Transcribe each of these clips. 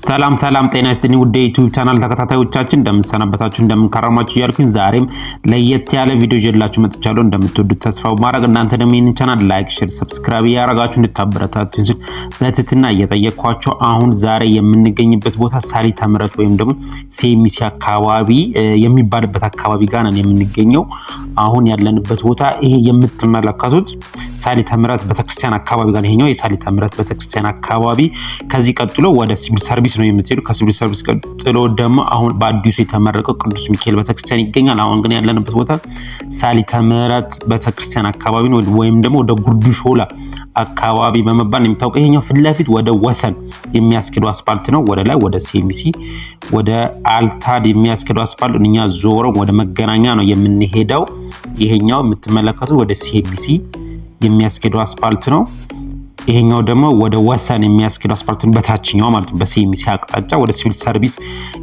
ሰላም ጤና ይስጥልኝ ውድ የዩቲዩብ ቻናል ተከታታዮቻችን እንደምንሰናበታችሁ እንደምንከረማችሁ እያልኩኝ ዛሬም ለየት ያለ ቪዲዮ ይዤላችሁ መጥቻለሁ። እንደምትወዱት ተስፋ በማድረግ እናንተ ደግሞ ይህንን ቻናል ላይክ፣ ሼር፣ ሰብስክራይብ ያደረጋችሁ እንድታበረታቱኝ ሲል በትህትና እየጠየቅኳችሁ አሁን ዛሬ የምንገኝበት ቦታ ሳሊተ ምሕረት ወይም ደግሞ ሴሚሲ አካባቢ የሚባልበት አካባቢ ጋር ነን የምንገኘው። አሁን ያለንበት ቦታ ይሄ የምትመለከቱት ሳሊተ ምሕረት ቤተክርስቲያን አካባቢ ጋር ይሄኛው የሳሊተ ምሕረት ቤተክርስቲያን አካባቢ ከዚህ ቀጥሎ ወደ ሲቪል ሰርቪስ ነው የምትሄዱ። ከሲቪል ሰርቪስ ቀጥሎ ደግሞ አሁን በአዲሱ የተመረቀው ቅዱስ ሚካኤል ቤተክርስቲያን ይገኛል። አሁን ግን ያለንበት ቦታ ሳሊተ ምሕረት ቤተክርስቲያን አካባቢ ነው ወይም ደግሞ ወደ ጉርዱ ሾላ አካባቢ በመባል የሚታወቀው። ይሄኛው ፊት ለፊት ወደ ወሰን የሚያስኬደው አስፋልት ነው። ወደ ላይ ወደ ሴሚሲ ወደ አልታድ የሚያስኬደው አስፋልት እኛ ዞረው ወደ መገናኛ ነው የምንሄደው። ይሄኛው የምትመለከቱት ወደ ሴሚሲ የሚያስኬደው አስፋልት ነው። ይሄኛው ደግሞ ወደ ወሰን የሚያስኬደው አስፋልቱን በታችኛው ማለት ነው በሴሚሲ አቅጣጫ ወደ ሲቪል ሰርቪስ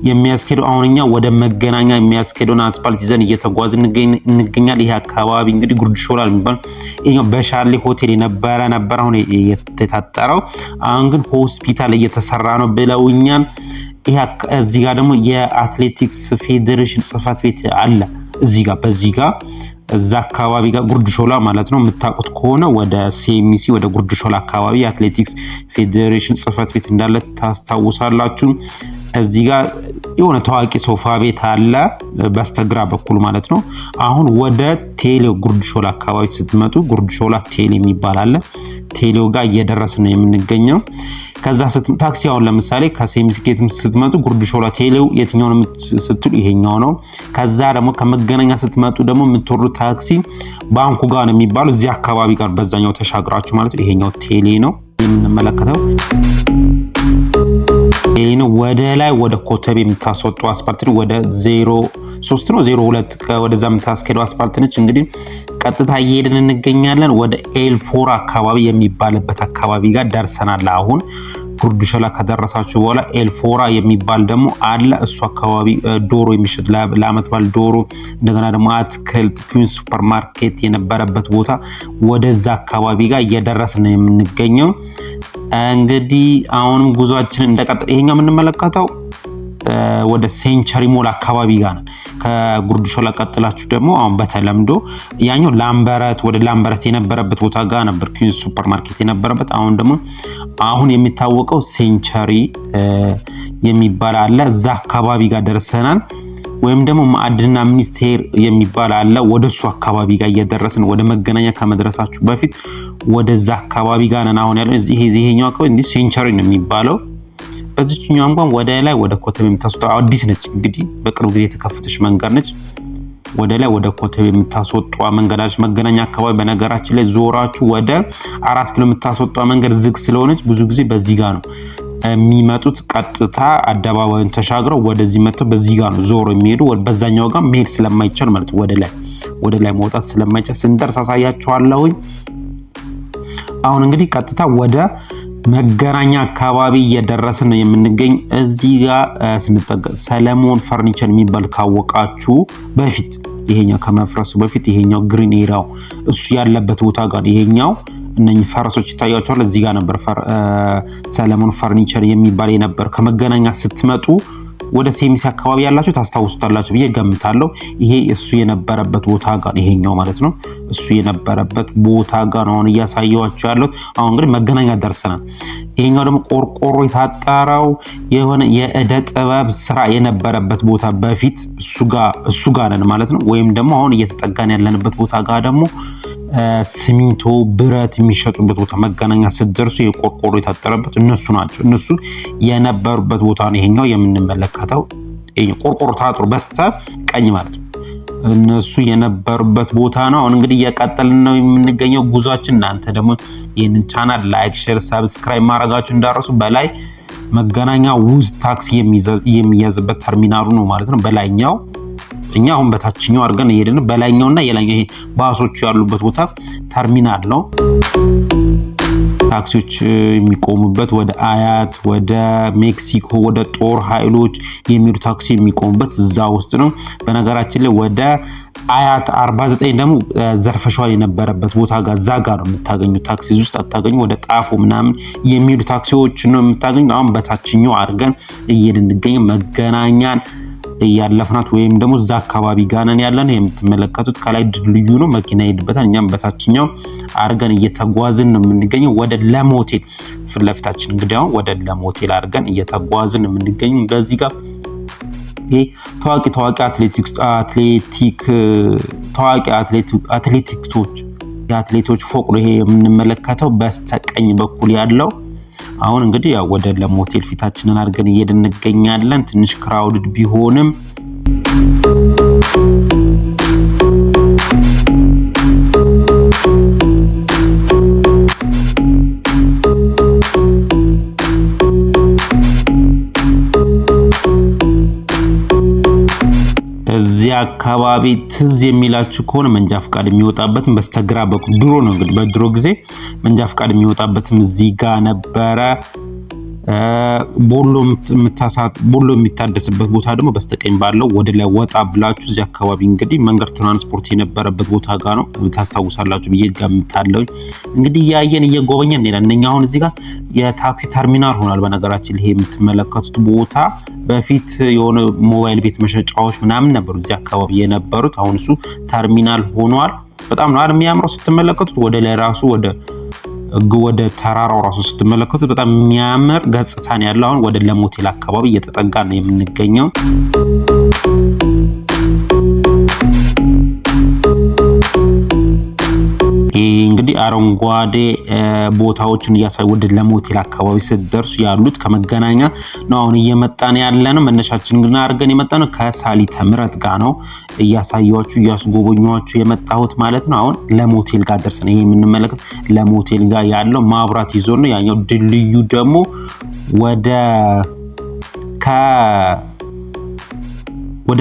የሚያስኬደው። አሁንኛ ወደ መገናኛ የሚያስኬደውን አስፋልት ይዘን እየተጓዝን እንገኛለን። ይሄ አካባቢ እንግዲህ ጉርድ ሾላ የሚባል ይሄኛው በሻሌ ሆቴል የነበረ አሁን የታጠረው አሁን ግን ሆስፒታል እየተሰራ ነው ብለውኛል። ይሄ እዚህ ጋር ደግሞ የአትሌቲክስ ፌዴሬሽን ጽህፈት ቤት አለ እዚህ ጋር በዚህ ጋር እዛ አካባቢ ጋር ጉርድ ሾላ ማለት ነው። የምታውቁት ከሆነ ወደ ሴሚሲ ወደ ጉርድ ሾላ አካባቢ የአትሌቲክስ ፌዴሬሽን ጽህፈት ቤት እንዳለ ታስታውሳላችሁ። እዚህ ጋር የሆነ ታዋቂ ሶፋ ቤት አለ በስተግራ በኩል ማለት ነው። አሁን ወደ ቴሌው ጉርድ ሾላ አካባቢ ስትመጡ ጉርድ ሾላ ቴሌ የሚባል አለ። ቴሌው ጋር እየደረስን ነው የምንገኘው። ከዛ ታክሲ አሁን ለምሳሌ ከሴሚሲ ጌትም ስትመጡ ጉርድ ሾላ ቴሌው የትኛው ነው ስትሉ ይሄኛው ነው። ከዛ ደግሞ ከመገናኛ ስትመጡ ደግሞ የምትወርዱ ታክሲ ባንኩ ጋር ነው የሚባለው እዚህ አካባቢ ጋር በዛኛው ተሻግራችሁ ማለት ነው። ይሄኛው ቴሌ ነው የምንመለከተው። ቴሌ ነው። ወደ ላይ ወደ ኮተቤ የምታስወጡ አስፋልት ነው። ወደ 03 ነው 02 ወደዛ የምታስኬደው አስፋልት ነች። እንግዲህ ቀጥታ እየሄድን እንገኛለን። ወደ ኤልፎራ አካባቢ የሚባልበት አካባቢ ጋር ደርሰናል። አሁን ጉርድ ሾላ ከደረሳችሁ በኋላ ኤልፎራ የሚባል ደግሞ አለ። እሱ አካባቢ ዶሮ የሚሸጥ ለአመት በዓል ዶሮ እንደገና ደግሞ አትክልት ኩዊን ሱፐርማርኬት የነበረበት ቦታ ወደዛ አካባቢ ጋር እየደረስን ነው የምንገኘው። እንግዲህ አሁንም ጉዟችንን እንደቀጠለ ይሄኛው የምንመለከተው ወደ ሴንቸሪ ሞል አካባቢ ጋር ነን። ከጉርድ ሾላ ቀጥላችሁ ደግሞ አሁን በተለምዶ ያኛው ላምበረት ወደ ላምበረት የነበረበት ቦታ ጋር ነበር ኩዊን ሱፐርማርኬት የነበረበት። አሁን የሚታወቀው ሴንቸሪ የሚባል አለ። እዛ አካባቢ ጋር ደርሰናል። ወይም ደግሞ ማዕድንና ሚኒስቴር የሚባል አለ። ወደሱ አካባቢ ጋር እየደረስን ወደ መገናኛ ከመድረሳችሁ በፊት ወደዛ አካባቢ ጋር ነን አሁን ያለው። ይሄኛው አካባቢ እንዲህ ሴንቸሪ ነው የሚባለው። በዚህኛው እንኳን ወደ ላይ ወደ ኮተቤ የምታስወጣው አዲስ ነች። እንግዲህ በቅርብ ጊዜ የተከፈተች መንገድ ነች። ወደ ላይ ወደ ኮተቤ የምታስወጣው መንገዳች መገናኛ አካባቢ በነገራችን ላይ ዞራችሁ ወደ 4 ኪሎ የምታስወጣው መንገድ ዝግ ስለሆነች ብዙ ጊዜ በዚህ ጋር ነው የሚመጡት። ቀጥታ አደባባዩን ተሻግረው ወደዚህ መጥተው በዚህ ጋር ነው ዞሮ የሚሄዱ። በዛኛው ጋር መሄድ ስለማይቻል ማለት ወደ ላይ መውጣት ስለማይቻል ስንደርስ አሳያችኋለሁ። አሁን እንግዲህ ቀጥታ ወደ መገናኛ አካባቢ እየደረስን ነው የምንገኝ። እዚህ ጋር ስንጠጋ ሰለሞን ፈርኒቸር የሚባል ካወቃችሁ በፊት ይሄኛው ከመፍረሱ በፊት ይሄኛው ግሪን ኤሪያው እሱ ያለበት ቦታ ጋር ይሄኛው እነኚህ ፈረሶች ይታያቸዋል። እዚህ ጋር ነበር ሰለሞን ፈርኒቸር የሚባል የነበር። ከመገናኛ ስትመጡ ወደ ሴሚሲ አካባቢ ያላችሁ ታስታውሱታላችሁ ብዬ ገምታለሁ። ይሄ እሱ የነበረበት ቦታ ጋር ይሄኛው ማለት ነው። እሱ የነበረበት ቦታ ጋር ነው እያሳየዋችሁ ያለው። አሁን እንግዲህ መገናኛ ደርሰናል። ይሄኛው ደግሞ ቆርቆሮ የታጠረው የሆነ የእደ ጥበብ ስራ የነበረበት ቦታ በፊት እሱ ጋር ነን ማለት ነው። ወይም ደግሞ አሁን እየተጠጋን ያለንበት ቦታ ጋር ደግሞ ሲሚንቶ ብረት የሚሸጡበት ቦታ መገናኛ ስትደርሱ የቆርቆሮ የታጠረበት እነሱ ናቸው። እነሱ የነበሩበት ቦታ ነው ይሄኛው የምንመለከተው። ይሄኛው ቆርቆሮ ታጥሮ በስተ ቀኝ ማለት ነው እነሱ የነበሩበት ቦታ ነው። አሁን እንግዲህ እየቀጠልን ነው የምንገኘው ጉዟችን። እናንተ ደግሞ ይሄንን ቻናል ላይክ፣ ሼር፣ ሰብስክራይብ ማድረጋችሁ እንዳረሱ። በላይ መገናኛ ውስጥ ታክሲ የሚያዝበት ተርሚናሉ ነው ማለት ነው በላይኛው። እኛ አሁን በታችኛው አድርገን እየሄድን በላይኛውና የላይኛው ይሄ ባሶቹ ያሉበት ቦታ ተርሚናል ነው። ታክሲዎች የሚቆሙበት ወደ አያት ወደ ሜክሲኮ ወደ ጦር ኃይሎች የሚሄዱ ታክሲ የሚቆሙበት እዛ ውስጥ ነው። በነገራችን ላይ ወደ አያት 49 ደግሞ ዘርፈሻል የነበረበት ቦታ ጋር እዛ ጋር ነው የምታገኙት። ታክሲ ውስጥ አታገኙ። ወደ ጣፎ ምናምን የሚሄዱ ታክሲዎች ነው የምታገኙ። አሁን በታችኛው አድርገን እየድንገኝ መገናኛን ያለፍናት ወይም ደግሞ እዛ አካባቢ ጋር ነን ያለን። የምትመለከቱት ከላይ ድልድዩ ነው፣ መኪና ይሄድበታል። እኛም በታችኛው አድርገን እየተጓዝን ነው የምንገኘው ወደ ለም ሆቴል ፊት ለፊታችን። እንግዲህ አሁን ወደ ለም ሆቴል አድርገን እየተጓዝን ነው የምንገኘው። በዚህ ጋር ይሄ ታዋቂ አትሌቲክሶች ፎቅ ነው ይሄ የምንመለከተው በስተቀኝ በኩል ያለው። አሁን እንግዲህ ያው ወደ ለም ሆቴል ፊታችንን አድርገን እየሄድን እንገኛለን። ትንሽ ክራውድድ ቢሆንም እዚህ አካባቢ ትዝ የሚላችሁ ከሆነ መንጃ ፍቃድ የሚወጣበትም በስተግራ በኩል ድሮ ነው እንግዲህ በድሮ ጊዜ መንጃ ፍቃድ የሚወጣበትም እዚህ ጋር ነበረ። ቦሎ የሚታደስበት ቦታ ደግሞ በስተቀኝ ባለው ወደ ላይ ወጣ ብላችሁ እዚህ አካባቢ እንግዲህ መንገድ ትራንስፖርት የነበረበት ቦታ ጋር ነው። ታስታውሳላችሁ ብዬ ገምታለሁ። እንግዲህ ያየን እየጎበኘን እንሄዳለን። እኛ አሁን እዚህ ጋር የታክሲ ተርሚናል ሆኗል። በነገራችን ይሄ የምትመለከቱት ቦታ በፊት የሆነ ሞባይል ቤት መሸጫዎች ምናምን ነበሩ እዚህ አካባቢ የነበሩት። አሁን እሱ ተርሚናል ሆኗል። በጣም ነው አይደል የሚያምረው ስትመለከቱት። ወደ ላይ ራሱ ወደ ተራራው ራሱ ስትመለከቱት በጣም የሚያምር ገጽታ ነው ያለው። አሁን ወደ ለም ሆቴል አካባቢ እየተጠጋ ነው የምንገኘው። እንግዲህ አረንጓዴ ቦታዎችን እያሳዩ ወደ ለም ሆቴል አካባቢ ስትደርሱ ያሉት ከመገናኛ ነው አሁን እየመጣን ያለ ነው። መነሻችን ግን አድርገን የመጣነው ከሳሊተ ምሕረት ጋር ነው እያሳያችሁ እያስጎበኛችሁ የመጣሁት ማለት ነው። አሁን ለም ሆቴል ጋር ደርሰን ይሄ የምንመለከት ለም ሆቴል ጋር ያለው ማብራት ይዞ ነው። ያኛው ድልድዩ ደግሞ ወደ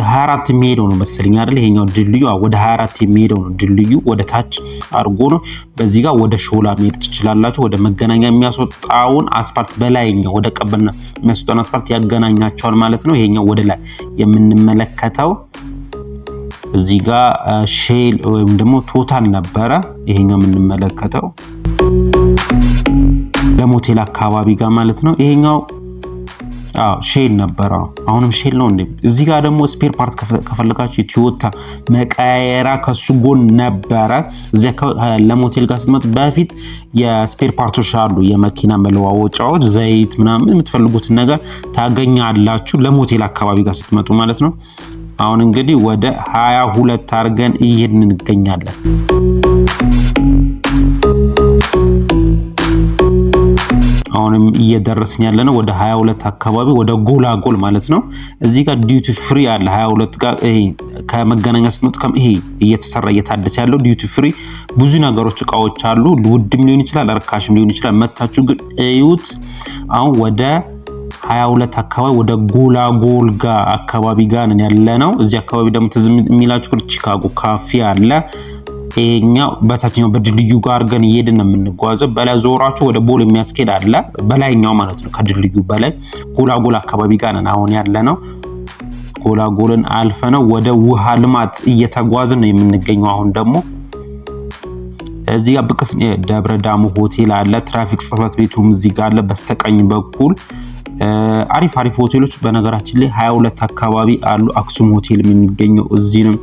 24 የሚሄደው ነው መሰለኝ አይደል? ይሄኛው ድልድዩ ወደ 24 የሚሄደው ነው። ድልድዩ ወደ ታች አርጎ ነው። በዚህ ጋር ወደ ሾላ መሄድ ትችላላችሁ። ወደ መገናኛ የሚያስወጣውን አስፋልት በላይኛው ወደ ቀበና የሚያስወጣውን አስፋልት ያገናኛቸዋል ማለት ነው። ይሄኛው ወደ ላይ የምንመለከተው እዚህ ጋር ሼል ወይም ደግሞ ቶታል ነበረ። ይሄኛው የምንመለከተው ለም ሆቴል አካባቢ ጋር ማለት ነው። ይሄኛው ሼል ነበረ። አሁንም ሼል ነው እንዴ? እዚህ ጋር ደግሞ ስፔር ፓርት ከፈለጋችሁ የቶዮታ መቀየራ ከሱ ጎን ነበረ። እዚህ ለም ሆቴል ጋር ስትመጡ በፊት የስፔር ፓርቶች አሉ፣ የመኪና መለዋወጫዎች፣ ዘይት ምናምን የምትፈልጉትን ነገር ታገኛላችሁ ለም ሆቴል አካባቢ ጋር ስትመጡ ማለት ነው። አሁን እንግዲህ ወደ 22 አድርገን እየሄድን እንገኛለን። አሁንም እየደረስን ያለነው ወደ 22 አካባቢ ወደ ጎላጎል ማለት ነው። እዚህ ጋር ዲዩቲ ፍሪ አለ 22 ጋር ከመገናኛ ስትመጡ ይሄ እየተሰራ እየታደሰ ያለው ዲዩቲ ፍሪ ብዙ ነገሮች እቃዎች አሉ። ውድም ሊሆን ይችላል፣ እርካሽም ሊሆን ይችላል። መታችሁ ግን እዩት። አሁን ወደ 22 አካባቢ ወደ ጎላጎል ጋር አካባቢ ጋር ነን ያለነው። እዚህ አካባቢ ደግሞ ትዝ የሚላችሁ ቺካጎ ካፌ አለ። ይሄኛው በታችኛው በድልድዩ ጋር አድርገን እየሄድን ነው የምንጓዘው። በላይ ዞራችሁ ወደ ቦል የሚያስኬድ አለ በላይኛው ማለት ነው። ከድልድዩ በላይ ጎላጎል አካባቢ ጋር ነን አሁን ያለነው። ጎላጎልን አልፈነው ወደ ውሃ ልማት እየተጓዝን ነው የምንገኘው። አሁን ደግሞ እዚህ ጋር ብቅስ ደብረ ዳሞ ሆቴል አለ። ትራፊክ ጽሕፈት ቤቱም እዚህ ጋር አለ በስተቀኝ በኩል። አሪፍ ሆቴሎች በነገራችን ላይ 22 አካባቢ አሉ። አክሱም ሆቴልም የሚገኘው እዚህ ነው።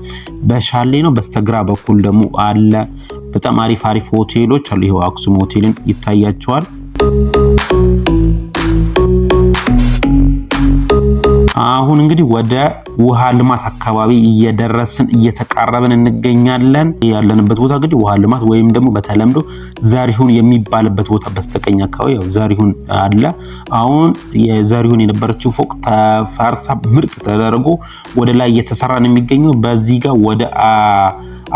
በሻሌ ነው በስተግራ በኩል ደግሞ አለ። በጣም አሪፍ ሆቴሎች አሉ። ይሄው አክሱም ሆቴልን ይታያቸዋል። አሁን እንግዲህ ወደ ውሃ ልማት አካባቢ እየደረስን እየተቃረብን እንገኛለን። ያለንበት ቦታ እንግዲህ ውሃ ልማት ወይም ደግሞ በተለምዶ ዘሪሁን የሚባልበት ቦታ በስተቀኝ አካባቢ ያው ዘሪሁን አለ። አሁን የዘሪሁን የነበረችው ፎቅ ተፈርሳ ምርጥ ተደርጎ ወደ ላይ እየተሰራ ነው የሚገኘው። በዚህ ጋር ወደ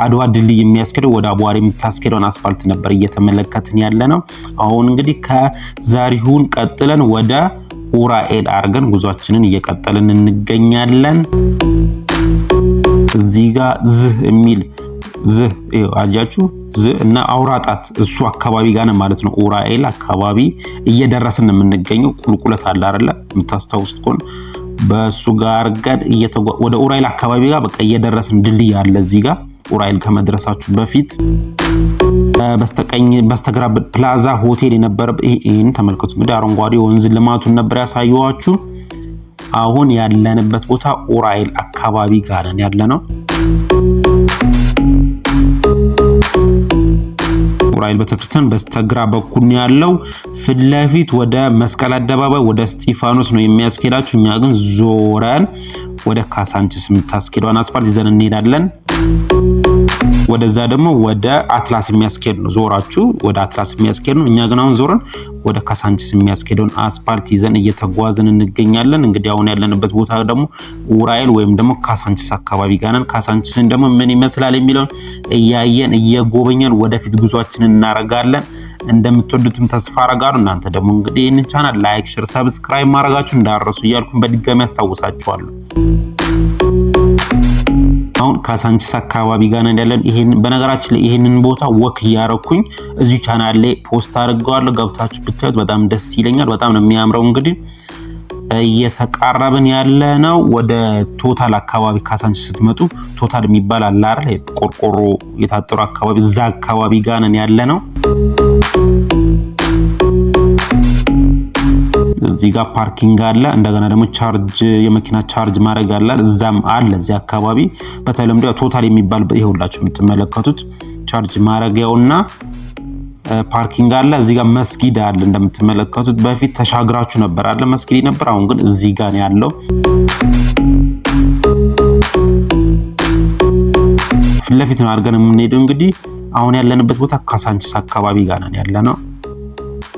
አድዋ ድልድይ የሚያስኬደው ወደ አቧሬ የምታስኬደውን አስፋልት ነበር እየተመለከትን ያለ ነው። አሁን እንግዲህ ከዘሪሁን ቀጥለን ወደ ኡራኤል አርገን ጉዟችንን እየቀጠልን እንገኛለን። እዚህ ጋር ዝህ የሚል አያችሁ እና አውራጣት እሱ አካባቢ ጋር ነው ማለት ነው። ኡራኤል አካባቢ እየደረስን የምንገኘው ቁልቁለት አለ አይደለ? የምታስታውሱት ከሆነ በሱ ጋር ወደ ኡራኤል አካባቢ ጋር በቃ እየደረስን ድልድይ አለ እዚህ ጋር ኡራኤል ከመድረሳችሁ በፊት በስተቀኝ በስተግራ ፕላዛ ሆቴል የነበረ ይሄን ተመልከቱ። እንግዲህ አረንጓዴ ወንዝ ልማቱን ነበር ያሳየዋችሁ። አሁን ያለንበት ቦታ ኡራኤል አካባቢ ጋር ነን ያለነው። ኡራኤል ቤተክርስቲያን በስተግራ በኩል ያለው ፊት ለፊት ወደ መስቀል አደባባይ ወደ እስጢፋኖስ ነው የሚያስኬዳችሁ። እኛ ግን ዞረን ወደ ካሳንቺስ የምታስኬደውን አስፋልት ይዘን እንሄዳለን። ወደዛ ደግሞ ወደ አትላስ የሚያስኬድ ነው። ዞራችሁ ወደ አትላስ የሚያስኬድ ነው። እኛ ግን አሁን ዞረን ወደ ካሳንቺስ የሚያስኬደውን አስፋልት ይዘን እየተጓዝን እንገኛለን። እንግዲህ አሁን ያለንበት ቦታ ደግሞ ኡራኤል ወይም ደግሞ ካሳንቺስ አካባቢ ጋር ነን። ካሳንቺስን ደግሞ ምን ይመስላል የሚለውን እያየን እየጎበኘን ወደፊት ጉዟችንን እናረጋለን። እንደምትወዱትም ተስፋ አረጋለሁ። እናንተ ደግሞ እንግዲህ ይህንን ቻናል ላይክ፣ ሼር፣ ሰብስክራይብ ማድረጋችሁ እንዳትረሱ እያልኩኝ በድጋሚ አስታውሳችኋለሁ። አሁን ካሳንቺስ አካባቢ ጋር ነን ያለን። በነገራችን ላይ ይሄንን ቦታ ወክ እያረኩኝ እዚህ ቻናል ላይ ፖስት አድርገዋለሁ። ገብታችሁ ብታዩት በጣም ደስ ይለኛል። በጣም ነው የሚያምረው። እንግዲህ እየተቃረብን ያለ ነው ወደ ቶታል አካባቢ። ካሳንቺስ ስትመጡ ቶታል የሚባል አለ አይደል? ቆርቆሮ የታጠሩ አካባቢ፣ እዛ አካባቢ ጋር ነን ያለ ነው። እዚህ ጋር ፓርኪንግ አለ። እንደገና ደግሞ ቻርጅ የመኪና ቻርጅ ማድረግ አለ። እዛም አለ እዚህ አካባቢ በተለምዶ ቶታል የሚባል ይኸውላችሁ የምትመለከቱት ቻርጅ ማድረጊያውና ፓርኪንግ አለ። እዚህ ጋር መስጊድ አለ እንደምትመለከቱት። በፊት ተሻግራችሁ ነበር አለ መስጊድ ነበር። አሁን ግን እዚህ ጋር ነው ያለው። ፊት ለፊት ነው አድርገን የምንሄደው። እንግዲህ አሁን ያለንበት ቦታ ካሳንቺስ አካባቢ ጋር ነን ያለነው።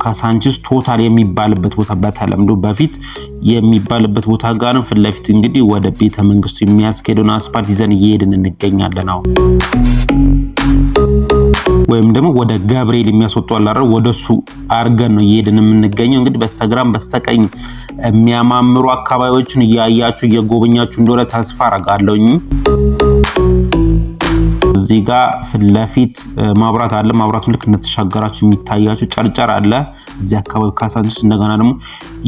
ካሳንቺስ ቶታል የሚባልበት ቦታ በተለምዶ በፊት የሚባልበት ቦታ ጋር ነው። ፊት ለፊት እንግዲህ ወደ ቤተ መንግስቱ የሚያስኬደውን አስፋልት ይዘን እየሄድን እንገኛለን። አሁን ወይም ደግሞ ወደ ገብርኤል የሚያስወጣው አለ አይደል? ወደሱ አርገን ነው እየሄድን የምንገኘው። እንግዲህ በስተግራም በስተቀኝ የሚያማምሩ አካባቢዎችን እያያችሁ እየጎበኛችሁ እንደሆነ ተስፋ አረጋለሁኝ። እዚህ ጋር ፊት ለፊት ማብራት አለ። ማብራቱን ልክ እንደተሻገራችሁ የሚታያችሁ ጨርጨር አለ እዚህ አካባቢ ካሳንቺስ። እንደገና ደግሞ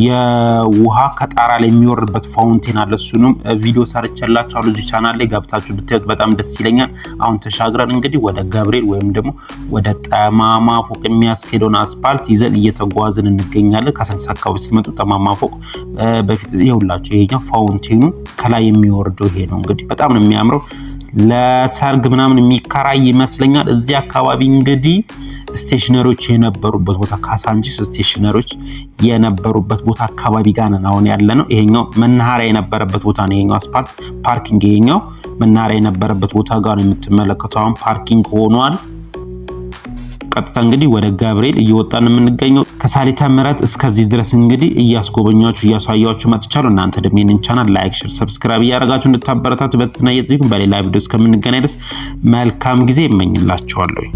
የውሃ ከጣራ ላይ የሚወርድበት ፋውንቴን አለ። እሱንም ቪዲዮ ሰርቼላችኋለሁ እዚህ ቻናል ላይ ገብታችሁ ብታዩት በጣም ደስ ይለኛል። አሁን ተሻግረን እንግዲህ ወደ ገብርኤል ወይም ደግሞ ወደ ጠማማ ፎቅ የሚያስኬደውን አስፋልት ይዘን እየተጓዝን እንገኛለን። ካሳንቺስ አካባቢ ስትመጡ ጠማማ ፎቅ በፊት ይኸውላችሁ፣ ይሄኛው ፋውንቴኑ ከላይ የሚወርደው ይሄ ነው። እንግዲህ በጣም ነው የሚያምረው። ለሰርግ ምናምን የሚከራይ ይመስለኛል። እዚህ አካባቢ እንግዲህ ስቴሽነሪዎች የነበሩበት ቦታ ካሳንቺስ ስቴሽነሪዎች የነበሩበት ቦታ አካባቢ ጋር ነን አሁን ያለ ነው። ይሄኛው መናኸሪያ የነበረበት ቦታ ነው። ይሄኛው አስፋልት ፓርኪንግ፣ ይሄኛው መናኸሪያ የነበረበት ቦታ ጋር ነው የምትመለከቱት። አሁን ፓርኪንግ ሆኗል። ቀጥታ እንግዲህ ወደ ገብርኤል እየወጣን የምንገኘው። ከሳሊተ ምሕረት እስከዚህ ድረስ እንግዲህ እያስጎበኛችሁ እያሳያችሁ መጥቻለሁ። እናንተ ደግሞ ይህንን ቻናል ላይክ፣ ሼር፣ ሰብስክራይብ እያደረጋችሁ እንድታበረታቱ በትህትና እየጠየቅኩ በሌላ ቪዲዮ እስከምንገናኝ ድረስ መልካም ጊዜ እመኝላችኋለሁ።